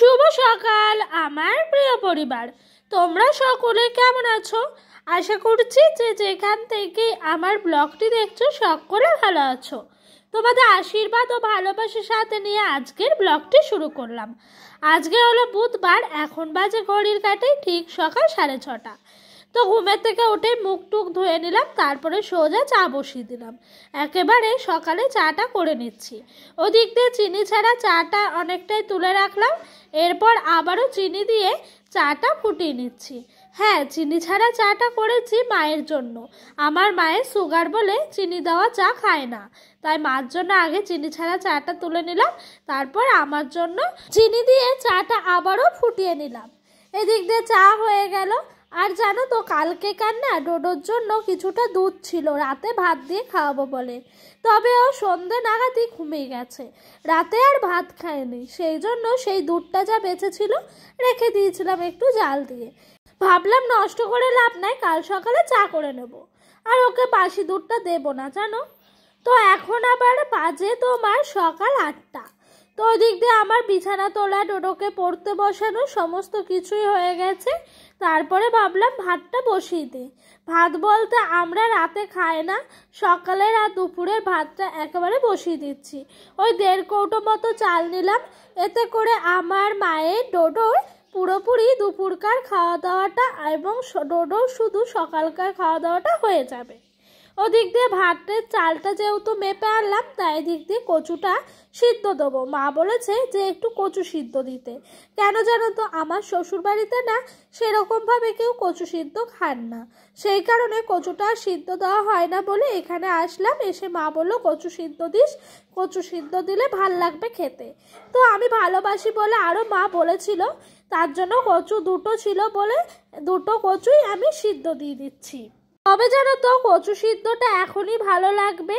শুভ সকাল আমার প্রিয় পরিবার, তোমরা সকলে কেমন আছো? আশা করছি যে যেখান থেকে আমার ব্লগটি দেখছো সকলে ভালো আছো। তোমাদের আশীর্বাদ ও ভালোবাসার সাথে নিয়ে আজকের ব্লগটি শুরু করলাম। আজকে হলো বুধবার, এখন বাজে ঘড়ির কাঁটায় ঠিক সকাল 6:30। তো ঘুমের থেকে উঠে মুখ টুক ধুয়ে নিলাম, তারপরে সোজা চা বসিয়ে দিলাম। একেবারে সকালে চাটা করে নিচ্ছি। ওদিক দিয়ে চিনি ছাড়া চাটা অনেকটাই তুলে রাখলাম, এরপর আবারও চিনি দিয়ে চাটা ফুটিয়ে নিচ্ছি। হ্যাঁ, চিনি ছাড়া চাটা করেছি মায়ের জন্য। আমার মায়ের সুগার বলে চিনি দেওয়া চা খায় না, তাই মার জন্য আগে চিনি ছাড়া চাটা তুলে নিলাম, তারপর আমার জন্য চিনি দিয়ে চাটা আবারও ফুটিয়ে নিলাম। এদিক দিয়ে চা হয়ে গেল। আর জানো তো, কালকে কান্না ডোডোর জন্য কিছুটা দুধ ছিল, রাতে ভাত দিয়ে খাওয়াবো বলে, তবে ও সন্ধে নাগাদই ঘুমিয়ে গেছে, রাতে আর ভাত খায়নি। সেই জন্য সেই দুধটা যা বেঁচে ছিল রেখে দিয়েছিলাম একটু জাল দিয়ে। ভাবলাম নষ্ট করে লাভ নাই, কাল সকালে চা করে নেব, আর ওকে বাসি দুধটা দেবো না জানো। তো এখন আবার বাজে তোমার সকাল 8টা। তো ওদিক দিয়ে আমার বিছানা তোলা, ডোডোকে পড়তে বসানো সমস্ত কিছুই হয়ে গেছে। তারপরে ভাবলাম ভাতটা বসিয়ে দিই। ভাত বলতে আমরা রাতে খাই না, সকালের আর দুপুরের ভাতটা একেবারে বসিয়ে দিচ্ছি। ওই 1.5 কৌটো মতো চাল নিলাম, এতে করে আমার মায়ের ডোডোর পুরোপুরি দুপুরকার খাওয়া দাওয়াটা এবং ডোডোর শুধু সকালকার খাওয়া দাওয়াটা হয়ে যাবে। ওদিক দিয়ে ভাতের চালটা যেহেতু মেপে আনলাম, তাই এদিক দিয়ে কচুটা সিদ্ধ দেবো। মা বলেছে যে একটু কচু সিদ্ধ দিতে। কেন জানো তো, আমার শ্বশুর বাড়িতে না সেরকমভাবে কেউ কচু সিদ্ধ খান না, সেই কারণে কচুটা সিদ্ধ দেওয়া হয় না বলে এখানে আসলাম। এসে মা বললো কচু সিদ্ধ দিস, কচু সিদ্ধ দিলে ভাল লাগবে খেতে। তো আমি ভালোবাসি বলে আরও মা বলেছিল, তার জন্য কচু দুটো ছিল বলে দুটো কচুই আমি সিদ্ধ দিয়ে দিচ্ছি। তবে জানো তো, কচু সিদ্ধটা এখনই ভালো লাগবে,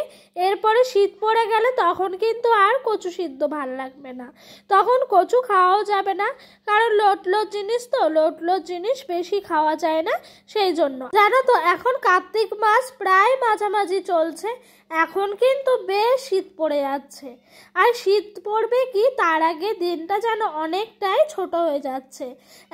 এরপরে শীত পড়ে গেলে তখন কিন্তু আর কচু সিদ্ধ ভালো লাগবে না, তখন কচু খাওয়াও যাবে না, কারণ লোট জিনিস তো, লোট জিনিস বেশি খাওয়া যায় না। সেই জন্য জানো তো, এখন কার্তিক মাস প্রায় মাঝামাঝি চলছে, এখন কিন্তু বেশ শীত পড়ে যাচ্ছে। আর শীত পড়বে কি তার আগে দিনটা যেন অনেকটাই ছোট হয়ে যাচ্ছে।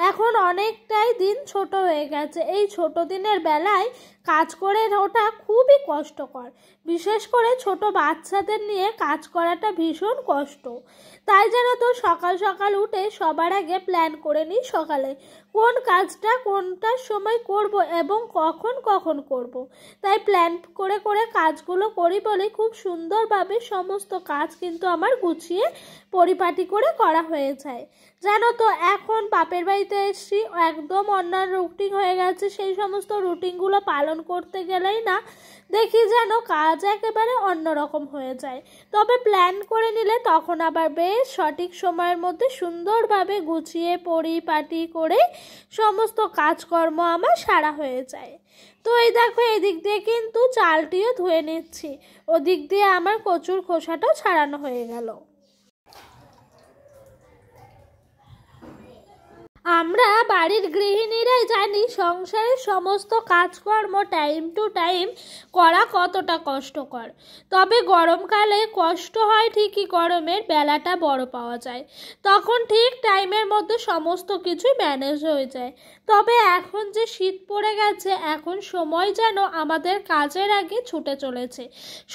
এখন অনেকটাই দিন ছোট হয়ে গেছে। এই ছোট দিনের বেলায় কাজ করে ওঠা খুবই কষ্টকর, বিশেষ করে ছোট বাচ্চাদের নিয়ে কাজ করাটা ভীষণ কষ্ট। তাই যেন তো সকাল সকাল উঠে সবার আগে প্ল্যান করে নিই সকালে কোন কাজটা কোনটার সময় করব এবং কখন করব। তাই প্ল্যান করে করে কাজগুলো করি বলে খুব সুন্দরভাবে সমস্ত কাজ কিন্তু আমার গুছিয়ে পরিপাটি করে করা হয়ে যায়। জানো তো, এখন বাপের বাড়িতে এসছি, একদম অন্যান্য রুটিন হয়ে গেছে। সেই সমস্ত রুটিনগুলো পালন করতে গেলেই না দেখি যেন কাজ একেবারে অন্যরকম হয়ে যায়। তবে প্ল্যান করে নিলে তখন আবার বেশ সঠিক সময়ের মধ্যে সুন্দরভাবে গুছিয়ে পরিপাটি করে সমস্ত কাজকর্ম আমার সারা হয়ে যায়। তো এই দেখো, এদিক দিয়ে কিন্তু চালটিও ধুয়ে নিচ্ছি, ওদিক দিয়ে আমার কচুর খোসাটাও ছাড়ানো হয়ে গেল। আমরা বাড়ির গৃহিণীরাই জানি সংসারের সমস্ত কাজকর্ম টাইম টু টাইম করা কতটা কষ্টকর। তবে গরমকালে কষ্ট হয় ঠিকই, গরমের বেলাটা বড় পাওয়া যায়, তখন ঠিক টাইমের মধ্যে সমস্ত কিছুই ম্যানেজ হয়ে যায়। তবে এখন যে শীত পড়ে গেছে, এখন সময় যেন আমাদের কাজের আগে ছুটে চলেছে।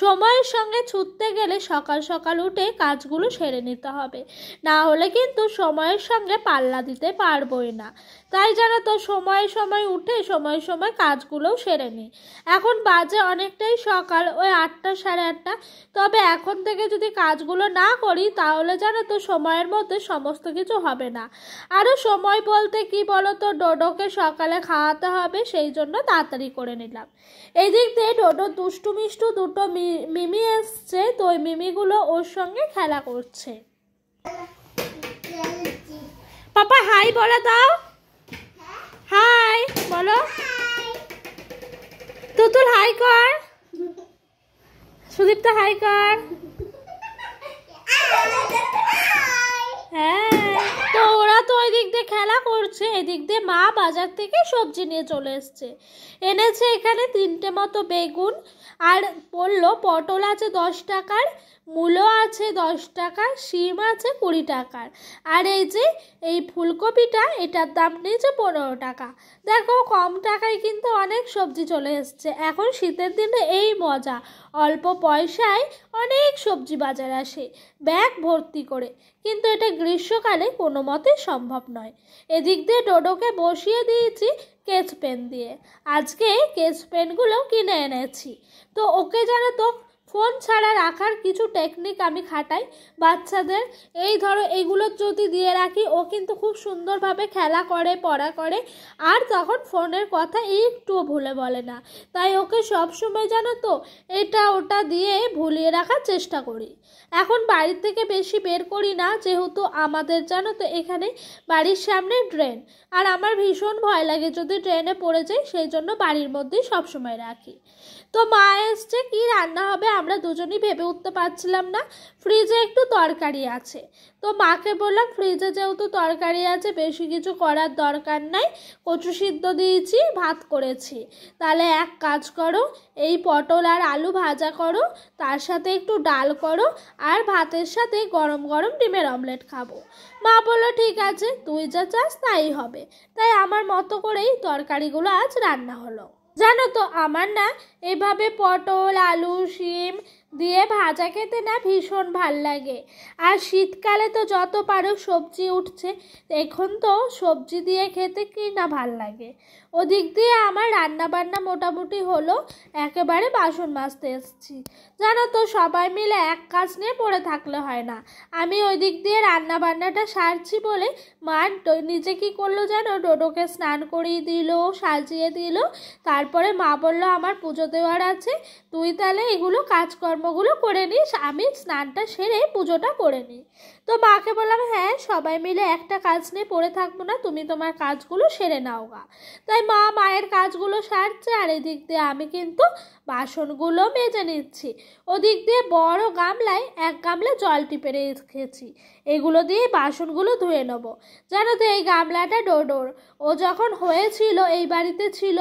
সময়ের সঙ্গে ছুটতে গেলে সকাল সকাল উঠে কাজগুলো সেরে নিতে হবে, না হলে কিন্তু সময়ের সঙ্গে পাল্লা দিতে পারবোই না। তাই জানো তো, সময় উঠে সময় কাজগুলোও সেরে নিই। এখন বাজে অনেকটাই সকাল, ওই 8টা 8:30। তবে এখন থেকে যদি কাজগুলো না করি তাহলে জানো তো সময়ের মধ্যে সমস্ত কিছু হবে না। আরও সময় বলতে কি বলো তো, ডোডোকে সকালে খাওয়াতে হবে, সেই জন্য তাড়াতাড়ি করে নিলাম। এদিক দিয়ে ডোডো দুষ্টু মিষ্টু দুটো মিমি এসছে, তো ওই মিমিগুলো ওর সঙ্গে খেলা করছে। পাপা হাই বলে দাও, হাই বলো, তুতুল হাই কর, সুদীপ্তা হাই কর, হ্যাঁ তো ওরা তো ওই দিক দিয়ে খেলা করছে, এদিক দিয়ে মা বাজার থেকে সবজি নিয়ে চলে এসছে। এনেছে এখানে 3টে মতো বেগুন, আর বললো পটল আছে 10 টাকার, মূলো আছে 10 টাকা, শিম আছে 20 টাকার, আর এই যে এই ফুলকপিটা এটার দাম নিয়েছে 15 টাকা। দেখো কম টাকায় কিন্তু অনেক সবজি চলে এসছে। এখন শীতের দিনে এই মজা, অল্প পয়সায় অনেক সবজি বাজার আসে ব্যাগ ভর্তি করে, কিন্তু এটা গ্রীষ্মকালে কোনো মতেই সম্ভব নয়। এদিক দিয়ে ডোডোকে বসিয়ে দিয়েছি স্কেচ পেন দিয়ে। আজকে স্কেচ পেনগুলো কিনে এনেছি। তো ওকে জানো তো ফোন ছাড়া রাখার কিছু টেকনিক আমি খাটাই বাচ্চাদের। এই ধরো এগুলো যদি দিয়ে রাখি ও কিন্তু খুব সুন্দরভাবে খেলা করে, পড়া করে, আর তখন ফোনের কথা একটুও ভুলে বলে না। তাই ওকে সবসময় জানো তো এটা ওটা দিয়ে ভুলিয়ে রাখার চেষ্টা করি। এখন বাড়ির থেকে বেশি বের করি না, যেহেতু আমাদের জানো তো এখানে বাড়ির সামনে ড্রেন, আর আমার ভীষণ ভয় লাগে যদি ড্রেনে পড়ে যাই, সেই জন্য বাড়ির মধ্যেই সবসময় রাখি। তো মা এসছে, কি রান্না হবে আমরা দুজনেই ভেবে উঠতে পারছিলাম না। ফ্রিজে একটু তরকারি আছে, তো মাকে বললাম ফ্রিজে যেহেতু তরকারি আছে বেশি কিছু করার দরকার নাই, কচু সিদ্ধ দিয়েছি, ভাত করেছি, তাহলে এক কাজ করো এই পটল আর আলু ভাজা করো, তার সাথে একটু ডাল করো, আর ভাতের সাথে গরম গরম ডিমের অমলেট খাবো। মা বললো ঠিক আছে, তুই যা চাস তাই হবে। তাই আমার মতো করেই তরকারিগুলো আজ রান্না হলো। জানো তো আমার না এভাবে পটল আলু শিম দিয়ে ভাজা খেতে না ভীষণ ভাল লাগে। আর শীতকালে তো যত পারো সবজি উঠছে, এখন তো সবজি দিয়ে খেতে কি না ভাল লাগে। ওদিক দিয়ে আমার রান্না বান্না মোটামুটি হলো, একেবারে বাসন মাজতে এসেছি। জানো তো সবাই মিলে এক কাজ নিয়ে পড়ে থাকলে হয় না। আমি ওই দিক দিয়ে রান্না বান্নাটা সারছি বলে মা নিজে কি করলো জানো, ডোডোকে স্নান করিয়ে দিল, সাজিয়ে দিল। তারপরে মা বলল আমার পুজো দেওয়ার আছে, তুই তাহলে এগুলো কাজকর্মগুলো করে নিস, আমি স্নানটা সেরে পুজোটা করে নিই। তো মাকে বললাম হ্যাঁ সবাই মিলে একটা কাজ নিয়ে পড়ে থাকবো না, তুমি তোমার কাজগুলো সেরে নাও গা। তাই মা মায়ের কাজগুলো সারছে, আর এদিক দিয়ে আমি কিন্তু বাসনগুলো মেজে নিচ্ছি। ওদিক দিয়ে বড় গামলায় 1 গামলা জল টিপে রেখেছি, এগুলো দিয়ে বাসনগুলো ধুয়ে নেবো। জানো তো এই গামলাটা ডোডোর, ও যখন হয়েছিল এই বাড়িতে ছিল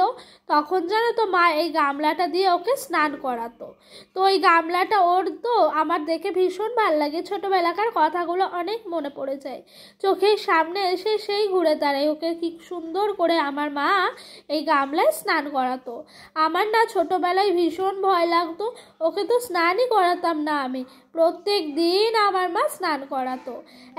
তখন জানো তো মা এই গামলাটা দিয়ে ওকে স্নান করাতো। তো ওই গামলাটা ওর তো আমার দেখে ভীষণ ভালো লাগে, ছোটোবেলাকার কথাগুলো অনেক মনে পড়ে যায়, চোখের সামনে এসে সেই ঘুরে দাঁড়ায়। ওকে কি সুন্দর করে আমার মা এই গামলায় স্নান করাতো। আমার না ছোটোবেলায় ভীষণ ভয় লাগতো, ওকে তো স্নানই করাতাম না আমি, প্রত্যেক দিন আমার মা স্নান করাতো।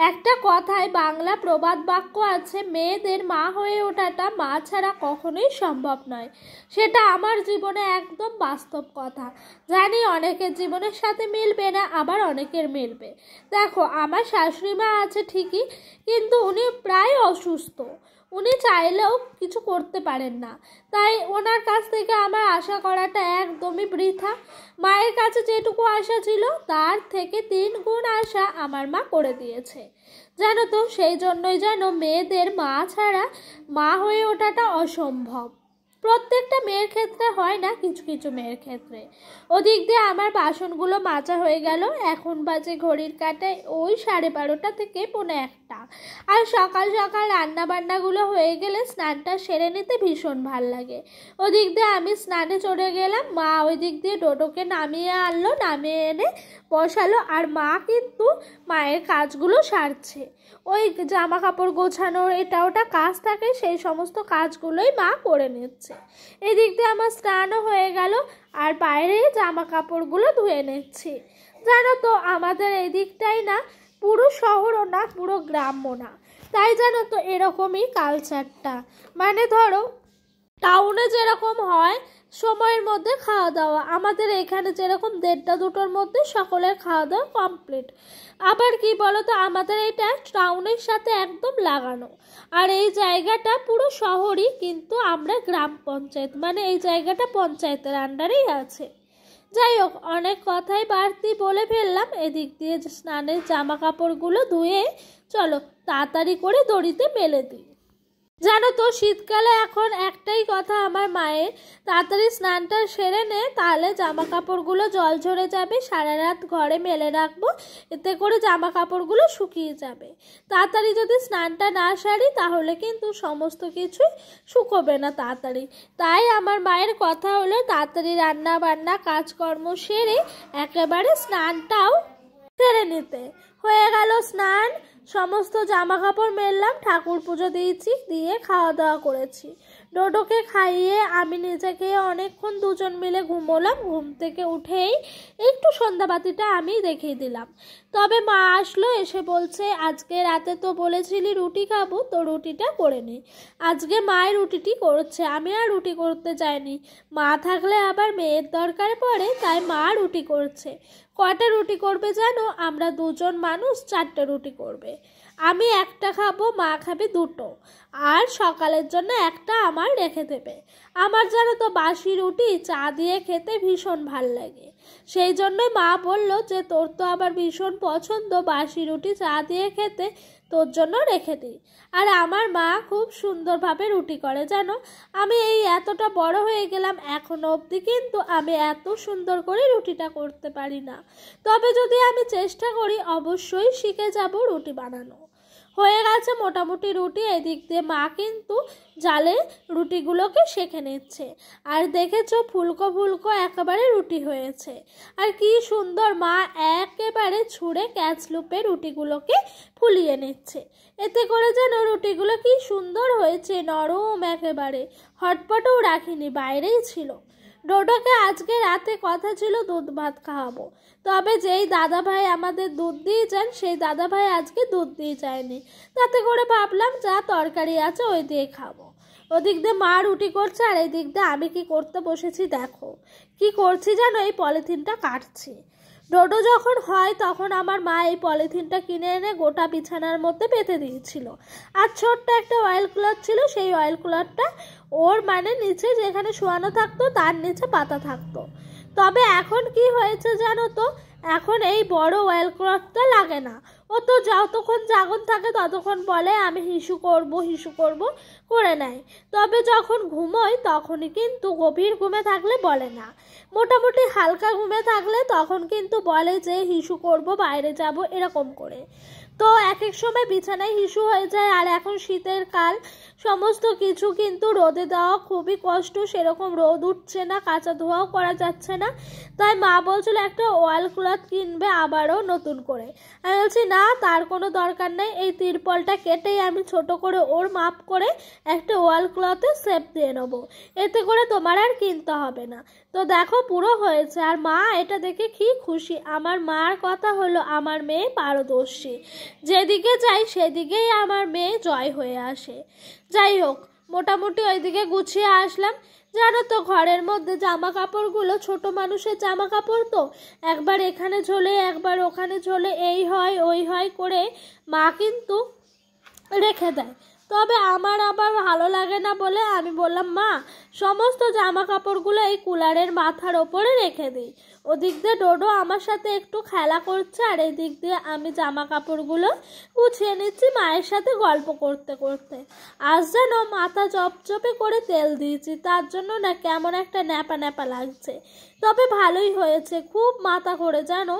একটা কথায় বাংলা প্রবাদ বাক্য আছে, মেয়েদের মা হয়ে ওঠাটা মা ছাড়া কখনোই সম্ভব নয়। সেটা আমার জীবনে একদম বাস্তব কথা। জানি অনেকের জীবনের সাথে মিলবে না, আবার অনেকের মিলবে। দেখো আমার শাশুড়ি মা আছে ঠিকই, কিন্তু উনি প্রায় অসুস্থ, উনি চাইলেও কিছু করতে পারেন না, তাই ওনার কাছ থেকে আমার আশা করাটা একদমই বৃথা। মায়ের কাছে যেটুকু আশা ছিল তার থেকে 3 গুণ আশা আমার মা করে দিয়েছে। জানো তো সেই জন্যই যেন মেয়েদের মা ছাড়া মা হয়ে ওঠাটা অসম্ভব। প্রত্যেকটা মেয়ের ক্ষেত্রে হয় না, কিছু কিছু মেয়ের ক্ষেত্রে। ওদিক দিয়ে আমার বাসনগুলো মাজা হয়ে গেল, এখন বাজে ঘড়ির কাঁটায় ওই 12:30 থেকে 1:45। আর সকাল সকাল রান্না বান্নাগুলো হয়ে গেলে স্নানটা সেরে নিতে ভীষণ ভাল লাগে। ওদিক দিয়ে আমি স্নানে চলে গেলাম, মা ওই দিক দিয়ে ডোডোকে নামিয়ে আনলো, নামিয়ে এনে বসালো, আর মা কিন্তু মায়ের কাজগুলো সারছে। ওই জামা কাপড় গোছানোর এটা ওটা কাজ থাকে, সেই সমস্ত কাজগুলোই মা করে নিচ্ছে। এদিক দিয়ে আমার স্নানও হয়ে গেল, আর বাইরে জামা কাপড়গুলো ধুয়ে নিচ্ছি। জানো তো আমাদের এই দিকটাই না পুরো শহরও না, পুরো গ্রামও না, তাই জানো তো এরকমই কালচারটা। মানে ধরো টাউনে যেরকম হয় সময়ের মধ্যে খাওয়া দাওয়া, আমাদের এখানে যেরকম 1:30-2টোর মধ্যে সকলের খাওয়া দাওয়া কমপ্লিট। আবার কি বলো তো আমাদের এটা টাউনের সাথে একদম লাগানো, আর এই জায়গাটা পুরো শহরই, কিন্তু আমরা গ্রাম পঞ্চায়েত, মানে এই জায়গাটা পঞ্চায়েতের আন্ডারেই আছে। যাই হোক অনেক কথাই বাড়তি বলে ফেললাম। এদিক দিয়ে স্নানের জামা কাপড়গুলো ধুয়ে চলো তাড়াতাড়ি করে দড়িতে মেলে দিই। জানো তো শীতকালে এখন একটাই কথা আমার মায়ের, তাড়াতাড়ি স্নানটা সেরে নে, তাহলে জামা কাপড়গুলো জল ঝরে যাবে, সারা রাত ঘরে মেলে রাখবো, এতে করে জামা কাপড়গুলো শুকিয়ে যাবে। তাড়াতাড়ি যদি স্নানটা না সারি তাহলে কিন্তু সমস্ত কিছুই শুকোবে না তাড়াতাড়ি। তাই আমার মায়ের কথা হলো তাড়াতাড়ি রান্না বান্না কাজকর্ম সেরে একেবারে স্নানটাও সেরে নিতে। হয়ে গেল স্নান, সমস্ত জামা কাপড় মেললাম, ঠাকুর পুজো দিয়েছি, দিয়ে খাওয়া দাওয়া করেছি। ডোডোকে খাইয়ে আমি নিজে খেয়ে অনেকক্ষণ দুজন মিলে ঘুমোলাম। ঘুম থেকে উঠেই একটু সন্ধ্যাবাতিটা আমি দেখিয়ে দিলাম। তবে মা আসলো, এসে বলছে আজকে রাতে তো বলেছিলি রুটি খাবো, তো রুটিটা করে নি। আজকে মায়ের রুটিটি করছে, আমি আর রুটি করতে চাইনি। মা থাকলে আবার মেয়ের দরকার পড়ে, তাই মা রুটি করছে। কয়টা রুটি করবে জানো? আমরা দুজন মানুষ 4টে রুটি করবে। আমি একটা খাবো, মা খাবে 2টো, আর সকালের জন্য একটা আমার রেখে দেবে। আমার জানো তো বাসি রুটি চা দিয়ে খেতে ভীষণ ভাল লাগে, সেই জন্যই মা বললো যে তোর তো আবার ভীষণ পছন্দ বাসি রুটি চা দিয়ে খেতে, তোর জন্য রেখে দিই। আর আমার মা খুব সুন্দরভাবে রুটি করে জানো। আমি এই এতটা বড় হয়ে গেলাম, এখনো অবধি কিন্তু আমি এত সুন্দর করে রুটিটা করতে পারি না। তবে যদি আমি চেষ্টা করি অবশ্যই শিখে যাব রুটি বানানো। হয়ে গেছে মোটামুটি রুটি, এদিক দিয়ে মা কিন্তু জালে রুটিগুলোকে সেঁকে নিচ্ছে। আর দেখেছো ফুলকো ফুলকো একেবারে রুটি হয়েছে। আর কি সুন্দর মা একেবারে ছুঁড়ে ক্যাচলুপে রুটিগুলোকে ফুলিয়ে নিচ্ছে। এতে করে যেন রুটিগুলো কি সুন্দর হয়েছে, নরম একেবারে, হটপটেও রাখিনি, বাইরেই ছিল। ডোডোকে আজকে রাতে কথা ছিল দুধ ভাত খাওয়াবো, তবে যেই দাদা ভাই আমাদের দুধ দিয়ে যান সেই দাদা ভাই আজকে দুধ দিয়ে যায়নি। তাতে করে ভাবলাম যা তরকারি আছে ওই দিয়ে খাবো। ওদিক দিয়ে মা রুটি করছে, আর এই দিক দিয়ে আমি কি করতে বসেছি দেখো। কি করছি জানো? এই পলিথিনটা কাটছি। ডোডো যখন হয় তখন আমার মা এই পলিথিনটা কিনে এনে গোটা বিছানার মধ্যে পেতে দিয়েছিল। আর ছোট্ট একটা অয়েল কুলার ছিল, সেই অয়েল কুলারটা ওর নিচে যেখানে শোয়ানো থাকতো তার নিচে পাতা থাকতো। তবে এখন কি হয়েছে জানো তো, এখন এই বড় অয়েল কুলারটা লাগে না। ও তো যতক্ষণ জাগন থাকে ততক্ষণ বলে আমি হিসু করব করে নেয়। তবে যখন ঘুমোয় তখনই কিন্তু গভীর ঘুমে থাকলে বলে না, মোটামুটি হালকা ঘুমে থাকলে তখন কিন্তু বলে যে হিসু করব, বাইরে যাব, এরকম করে। তো এক এক সময় বিছানায় হিসু হয়ে যায়। আর এখন শীতের কাল, সমস্ত কিছু কিন্তু রোদে দেওয়া খুবই কষ্ট, সেরকম রোদ উঠছে না, কাঁচা ধোয়াও করা যাচ্ছে না। তাই মা বলছিল একটা ওয়াল ক্লথ কিনবে আবারও নতুন করে। আমি বলছি না, তার কোনো দরকার নেই, এই তিরপলটা কেটেই আমি ছোট করে ওর মাপ করে একটা ওয়াল ক্লথে শেপ দিয়ে নেবো, এতে করে তোমার আর কিনতে হবে না। তো দেখো পুরো হয়েছে। আর মা এটা দেখে কি খুশি। আমার মার কথা হলো আমার মেয়ে পারদর্শী, যেদিকে যাই সেদিকেই আমার মেয়ে জয় হয়ে আসে। যাই হোক, মোটামুটি ওইদিকে গুছিয়ে আসলাম। জানো তো ঘরের মধ্যে জামা কাপড়গুলো, ছোট মানুষের জামা কাপড় তো, একবার এখানে ঝোলে একবার ওখানে ঝোলে, এই হয় ওই হয় করে মা কিন্তু রেখে দেয়। তবে আমার আবার ভালো লাগে না বলে আমি বললাম মা সমস্ত জামা কাপড়গুলো এই কুলারের মাথার ওপরে রেখে দিই। ওদিক দিয়ে ডোডো আমার সাথে একটু খেলা করছে, আর এই দিক দিয়ে আমি জামা কাপড়গুলো গুছিয়ে নিচ্ছি মায়ের সাথে গল্প করতে করতে। আজ যেন মাথা চপচপে করে তেল দিয়েছি, তার জন্য না কেমন একটা ন্যাপা ন্যাপা লাগছে। তবে ভালোই হয়েছে, খুব মাথা ঘোরে জানো,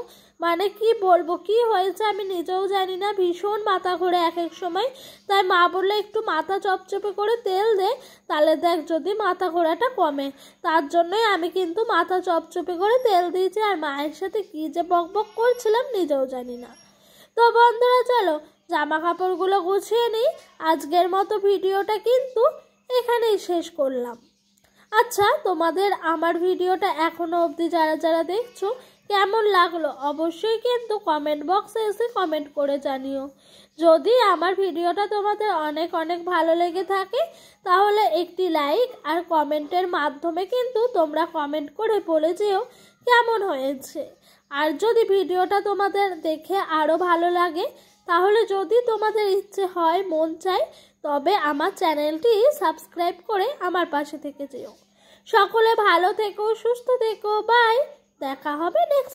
কি বলবো কি হয়েছে আমি নিজেও জানি না, ভীষণ মাথা ঘোরে এক এক সময়। তাই মা বললে একটু মাথা চপচপে করে তেল দে, তাহলে দেখ যদি মাথা ঘোরাটা কমে। তার জন্যই আমি কিন্তু মাথা চপচপে করে তেল দিয়েছি। আর মায়ের সাথে কি যে বকবক করছিলাম নিজেও জানি না। তো বন্ধুরা চলো জামা কাপড়গুলো গুছিয়ে নিই। আজকের মতো ভিডিওটা কিন্তু এখানেই শেষ করলাম। আচ্ছা, তোমাদের আমার ভিডিওটা এখনো অবধি যারা যারা দেখছো কেমন লাগলো অবশ্যই কিন্তু কমেন্ট বক্সে এসে কমেন্ট করে জানিও। যদি আমার ভিডিওটা তোমাদের অনেক অনেক ভালো লেগে থাকে তাহলে একটি লাইক আর কমেন্টের মাধ্যমে কিন্তু তোমরা কমেন্ট করে বলে যেও কেমন হয়েছে। আর যদি ভিডিওটা তোমাদের দেখে আরও ভালো লাগে তাহলে যদি তোমাদের ইচ্ছে হয়, মন চায়, তবে আমার চ্যানেলটি সাবস্ক্রাইব করে আমার পাশে থেকে যেও। সকলে ভালো থেকো, সুস্থ থেকো, বাই। দেখা হবে নেক্সট